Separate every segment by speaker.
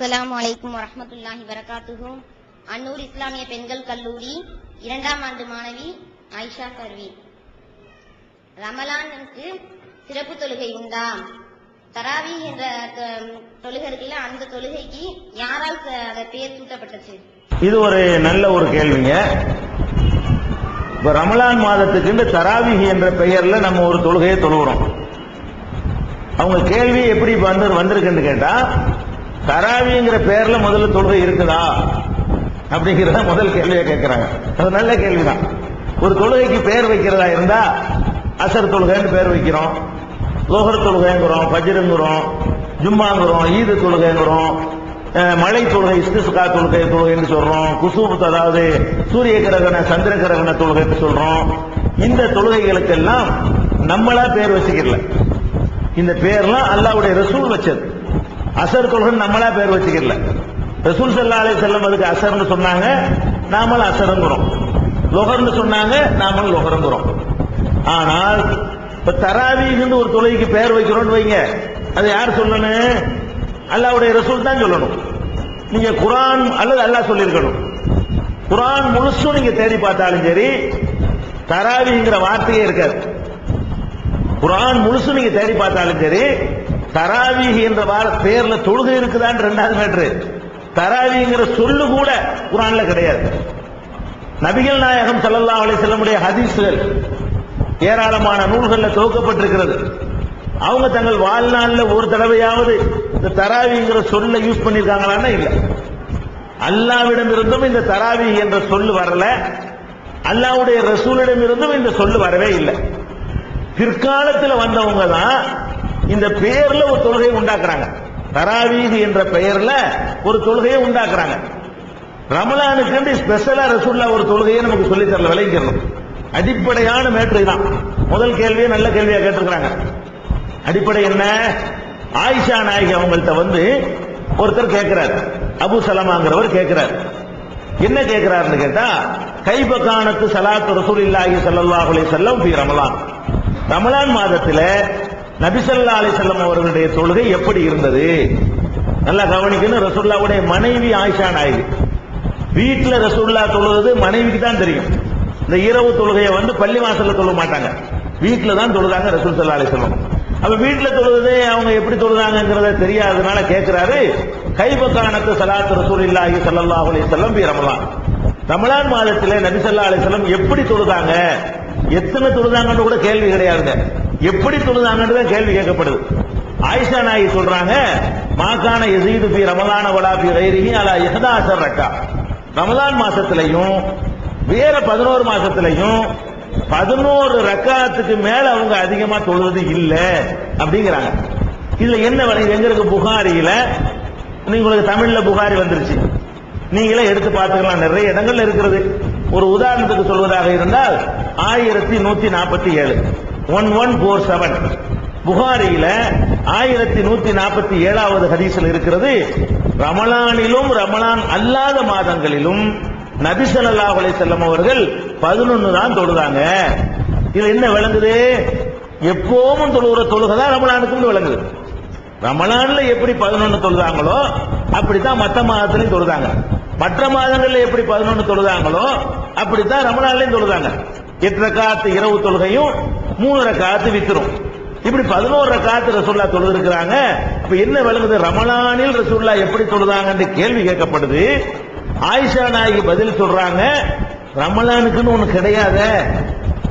Speaker 1: அஸ்ஸலாமு அலைக்கும் வரஹ்மத்துல்லாஹி வரகாத்துஹு. அன்னூர் இஸ்லாமிய பெண்கள் கல்லூரி 2ஆம் ஆண்டு மாணவி ஆயிஷா பர்வி. ரமலானுக்கு சிறப்பு தொழுகை உண்டா? தராவி என்ற தொழுகை இருக்குல்ல, அந்த தொழுகைக்கு யாரால் பெயர் சூட்டப்பட்டுச்சு?
Speaker 2: இது ஒரு நல்ல ஒரு கேள்விங்க. இப்ப ரமலான் மாதத்துக்கு இந்த தராவி என்ற பெயர்ல நம்ம ஒரு தொழுகையை தொழுகிறோம். அவங்க கேள்வி எப்படி வந்திருக்குன்னு கேட்டா, தராவிங்கிற பெயர்ல முதல்ல தொழுகை இருக்குதா அப்படிங்கிறத முதல் கேள்வியை கேட்கிறாங்க. அது நல்ல கேள்விதான். ஒரு தொழுகைக்கு பெயர் வைக்கிறதா இருந்தா அசர் தொழுகைன்னு பெயர் வைக்கிறோம், லோஹர் தொழுகைங்கிறோம், ஃபஜ்ருங்கிறோம், ஜும்மாங்கிறோம், ஈது தொழுகைங்கிறோம், மழை தொழுகை இஸ்திஸ்கா தொழுகைன்னு சொல்றோம், குசூப் அதாவது சூரிய கிரகண சந்திர கிரகண தொழுகைன்னு சொல்றோம். இந்த தொழுகைகளுக்கெல்லாம் நம்மளா பேர் வச்சுக்கல. இந்த பேர்லாம் அல்லாஹ்வுடைய ரசூல் வச்சது. அசர் தொழுகை நம்மளா பேர் வச்சுக்கல. ரசூல் ஸல்லல்லாஹு அலைஹி வஸல்லம் அதுக்கு அசர்னு சொன்னாங்க, நாமளும் அசருங்கிறோம். லொஹர்னு சொன்னாங்க, நாமளும் லொஹருங்கிறோம். ஆனால் இப்ப தராவீஹ்னு ஒரு தொழுகைக்கு பெயர் வைக்கிறோம்னு வைங்க, அது யார் சொல்லணும்? அல்லாஹ்வுடைய ரசூல் தான் சொல்லணும். நீங்க குர்ஆன் அல்லது அல்லாஹ் சொல்லியிருக்கணும். குர்ஆன் முழுசும் நீங்க தேடி பார்த்தாலும் சரி, தராவீங்கிற வார்த்தையே இருக்காது. குர்ஆன் முழுசும் நீங்க தேடி பார்த்தாலும் சரி, தராவீஹ் என்ற பேர்ல தொழுகை இருக்குதான் ரெண்டாவது மேட்ரு. தராவீங்கிற சொல்லு கூட குர்ஆன்ல கிடையாது. நபிகள் நாயகம் ஸல்லல்லாஹு அலைஹி வஸல்லமுடைய ஹதீஸ்கள் ஏராளமான நூல்கள்ல தொகுக்கப்பட்டிருக்கிறது. அவங்க தங்கள் வாழ்நாள்ல ஒரு தடவையாவது இந்த தராவிங்கிற சொல்ல யூஸ் பண்ணிருக்காங்களான்னா இல்ல. அல்லாஹ்விடம் இருந்தும் இந்த தராவி என்ற சொல்லு வரல, அல்லாஹ்வுடைய ரசூலிடம் இருந்தும் இந்த சொல்லு வரவே இல்லை. பிற்காலத்தில் வந்தவங்க தான் இந்த பெயர்ல ஒரு தொழுகையை உண்டாக்குறாங்க. தராவீஹ் என்ற பெயர்ல ஒரு தொழுகையை உண்டாக்குறாங்க. ரமலானுக்கு ஸ்பெஷலா ரசூல்லா ஒரு தொழுகையை நமக்கு சொல்லி தரல, விளைக்கிறோம். அடிப்படையான மேட்ரு தான். முதல் கேள்வியை நல்ல கேள்வியா கேட்டிருக்கிறாங்க. அடிப்படை என்ன? ஆயிஷா நாயகி அவங்கள்ட்ட ஒருத்தர் கேட்கிறார், அபு சலமாங்கிறவர் கேட்கிறார். என்ன கேட்கிறாருன்னு கேட்டா, கைபகானத்து ஸலாத்து ரசூலில்லாஹி ஸல்லல்லாஹு அலைஹி வஸல்லம் ஃபீ ரமலான், ரமலான் மாதத்துல நபி ஸல்லல்லாஹு அலைஹி வஸல்லம் அவர்களுடைய தொழுகை எப்படி இருந்தது? நல்லா கவனிக்கணும். ரசூலுல்லாஹ்வுடைய மனைவி ஆயிஷா நாயகி. வீட்டுல ரசூலுல்லாஹ் தொழுவது மனைவிக்கு தான் தெரியும். இந்த இரவு தொழுகையை பள்ளி வாசல்ல தொழுக மாட்டாங்க, வீட்டுல தான் தொழுதாங்க ரசூல் ஸல்லல்லாஹு அலைஹி வஸல்லம். அப்ப வீட்டுல தொழுவது அவங்க எப்படி தொழுதாங்கிறத தெரியாததுனால கேட்கிறாரு, கைபகானத்து ஸலாத்து ரசூலில்லாஹி ஸல்லல்லாஹு அலைஹி வஸல்லம் ஃபீ ரமலான், ரமலான் மாதத்திலே நபி ஸல்லல்லாஹு அலைஹி வஸல்லம் எப்படி தொழுதாங்க, எத்தனை தொழுதாங்கன்னு கூட கேள்வி கிடையாதுங்க, எப்படி தொழுதாங்கன்னு தான் கேள்வி கேட்கப்படுது. ஆயிஷா நாயகி சொல்றாங்க, மாகான யஸீது ஃபீ ரமலான வலா ஃபீ கைரிஹி அலா 11 ரக்கா, ரமலான் மாசத்திலையும் வேற 11 மாசத்திலையும் 11 ரக்காத்துக்கு மேல அவங்க அதிகமா தொழுவது இல்ல அப்படிங்கிறாங்க. இதுல என்ன வழி? எங்க இருக்கு? புகாரியில. உங்களுக்கு தமிழ்ல புகாரி வந்துருச்சு, நீங்களே எடுத்து பார்த்துக்கலாம், நிறைய இடங்கள்ல இருக்கிறது. ஒரு உதாரணத்துக்கு சொல்வதாக இருந்தால் 1147 1147 புகாரியில 1147வது ஹதீஸ்ல இருக்கிறது, ரமலானிலும் ரமலான் அல்லாத மாதங்களிலும் நபி ஸல்லல்லாஹு அலைஹி வஸல்லம் அவர்கள் 11 தான் தொழுதாங்க. இது என்ன விளங்குது? எப்பவும் தொழுகிற தொழுகை தான் ரமலானுக்கும் விளங்குது. ரமலான்ல எப்படி 11 தொழுதாங்களோ அப்படித்தான் மற்ற மாதத்திலையும் தொழுதாங்க. மற்ற மாதங்கள்ல எப்படி 11 தொழுதாங்களோ அப்படித்தான் ரமலான்லயும் தொழுதாங்க. 8 ரக்காத்து இரவு தொழுகையும் 3 ரக்காத்து வித்ரும், இப்படி 11 ரக்காத்து ரசூலுல்லாஹ் தொழுது இருக்கிறாங்க. இப்ப என்ன விளங்குது? ரமலானில் ரசூலுல்லாஹ் எப்படி தொழுதாங்கன்னு கேள்வி கேட்கப்படுது. ஆயிஷா நாயகி பதில் சொல்றாங்க, ரமலானுக்குன்னு ஒண்ணு கிடையாது,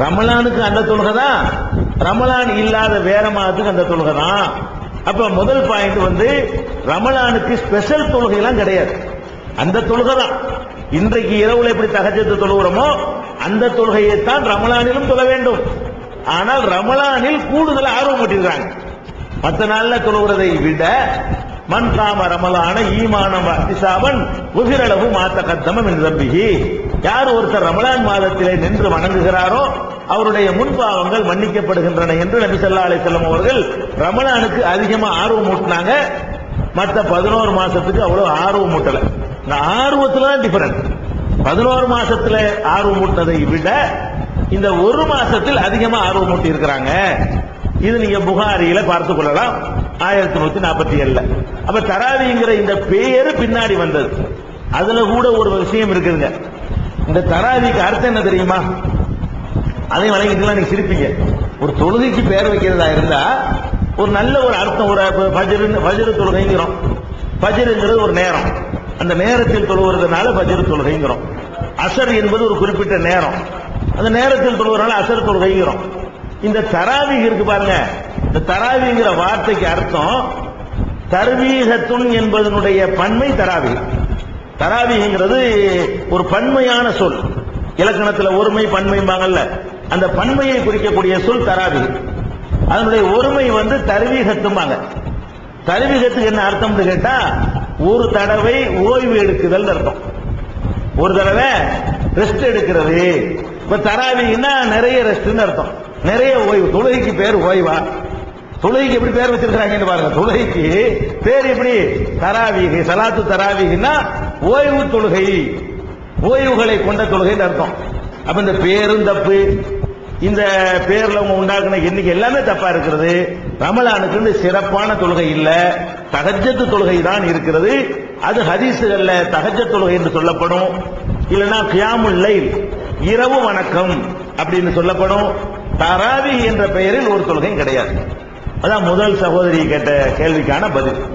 Speaker 2: ரமலானுக்கு அந்த தொழுகை தான், ரமலான் இல்லாத வேற மாதத்துக்கு அந்த தொழுகை தான். அப்ப முதல் பாயிண்ட் ரமலானுக்கு ஸ்பெஷல் தொழுகை எல்லாம் கிடையாது, அந்த தொழுகை தான். இன்றைக்கு இரவுல எப்படி தஹஜ்ஜுத் தொழுகிறோமோ அந்த தொழுகையை தான் ரமலானிலும் தொழ வேண்டும். ஆனால் ரமலானில் கூடுதல் ஆர்வம் ஊட்டிருக்காங்க. மற்ற நாள்ல தொழுகிறதை விட மன் காம ரமலான ஈமானம் வஹ்திசாபன் குஃபிர லஹு மா தகத்தம மின் தம்பிஹி, யார் ஒருத்தர் ரமலான் மாதத்திலே நின்று வணங்குகிறாரோ அவருடைய முன்பாவங்கள் மன்னிக்கப்படுகின்றன என்று நபி ஸல்லல்லாஹு அலைஹி வஸல்லம் அவர்கள் ரமலானுக்கு அதிகமா ஆர்வம் ஊட்டினாங்க. மற்ற 11 மாசத்துக்கு அவ்வளவு ஆர்வம் ஊட்டல. இந்த ஆர்வத்துல தான் டிஃபரன்ஸ். 11 மாசத்துல ஆர்வம் ஊட்டினதை விட இந்த ஒரு மாசத்தில் அதிகமா ஆர்வம் ஊட்டி இருக்கிறாங்க. இது நீங்க புகாரியில பார்த்துக் கொள்ளலாம் 1147. அப்ப தராவிங்கிற இந்த பெயரு பின்னாடி வந்தது. அதுல கூட ஒரு விஷயம் இருக்குதுங்க. இந்த தராவிக்கு அர்த்தம் என்ன தெரியுமா? அதையும் வழங்கிட்டுலாம் நீங்க சிரிப்பீங்க. ஒரு தொழுகைக்கு பெயர் வைக்கிறதா இருந்தா ஒரு நல்ல ஒரு அர்த்தம். ஒரு ஃபஜ்ர் தொழுகைங்கிறோம். ஃபஜ்ருங்கிறது ஒரு நேரம், அந்த நேரத்தில் தொழுகிறதுனால ஃபஜ்ர் தொழுகைங்கிறோம். அசர் என்பது ஒரு குறிப்பிட்ட நேரம், அந்த நேரத்தில் தொழுகிறதுனால அசர் தொழுகைங்கிறோம். இந்த தராவி இருக்கு பாருங்க, இந்த தராவிங்கிற வார்த்தைக்கு அர்த்தம் தர்வீகத்துன் என்பதனுடைய பன்மை தராவி. தராவிங்கிறது ஒரு பன்மையான சொல். இலக்கணத்தில் ஒருமை பன்மைம்பாங்கல்ல, அந்த பன்மையை குறிக்கக்கூடிய சொல் தராவி. அதனுடைய ஒருமை தர்வீகத்தும்பாங்க. தர்வீகத்துக்கு என்ன அர்த்தம் கேட்டா ஒரு தடவை ஓய்வு எடுக்குதல் அர்த்தம். ஒரு தடவை ரெஸ்ட் எடுக்கிறது. இப்ப தராவின்னா நிறைய ரெஸ்ட் அர்த்தம், நிறைய ஓய்வு. தொழுகைக்கு பேர் ஓய்வா? தொழுகைக்கு எப்படி பேர் வச்சிருக்காங்கன்னு பாருங்க. தொழுகைக்கு பேர் எப்படி? தராவீஹ். சலாத்து தராவீஹ்னா ஓய்வு தொழுகை, ஓய்வுகளை கொண்ட தொழுகைன்னு அர்த்தம். அப்ப இந்த பேரும் தப்பு, இந்த பேர்ல அவங்க உண்டாக்குன எண்ணிக்கை எல்லாமே தப்பா இருக்கிறது. ரமலானுக்கு சிறப்பான தொழுகை இல்ல, தஹஜ்ஜத் தொழுகை தான் இருக்கிறது. அது ஹதீசுகள்ல தஹஜ்ஜத் தொழுகை என்று சொல்லப்படும், இல்லைன்னா கியாமுல் லைல் இரவு வணக்கம் அப்படின்னு சொல்லப்படும். தராவி என்ற பெயரில் ஒரு தொழுகையும் கிடையாது. அதான் முதல் சகோதரி கேட்ட கேள்விக்கான பதில்.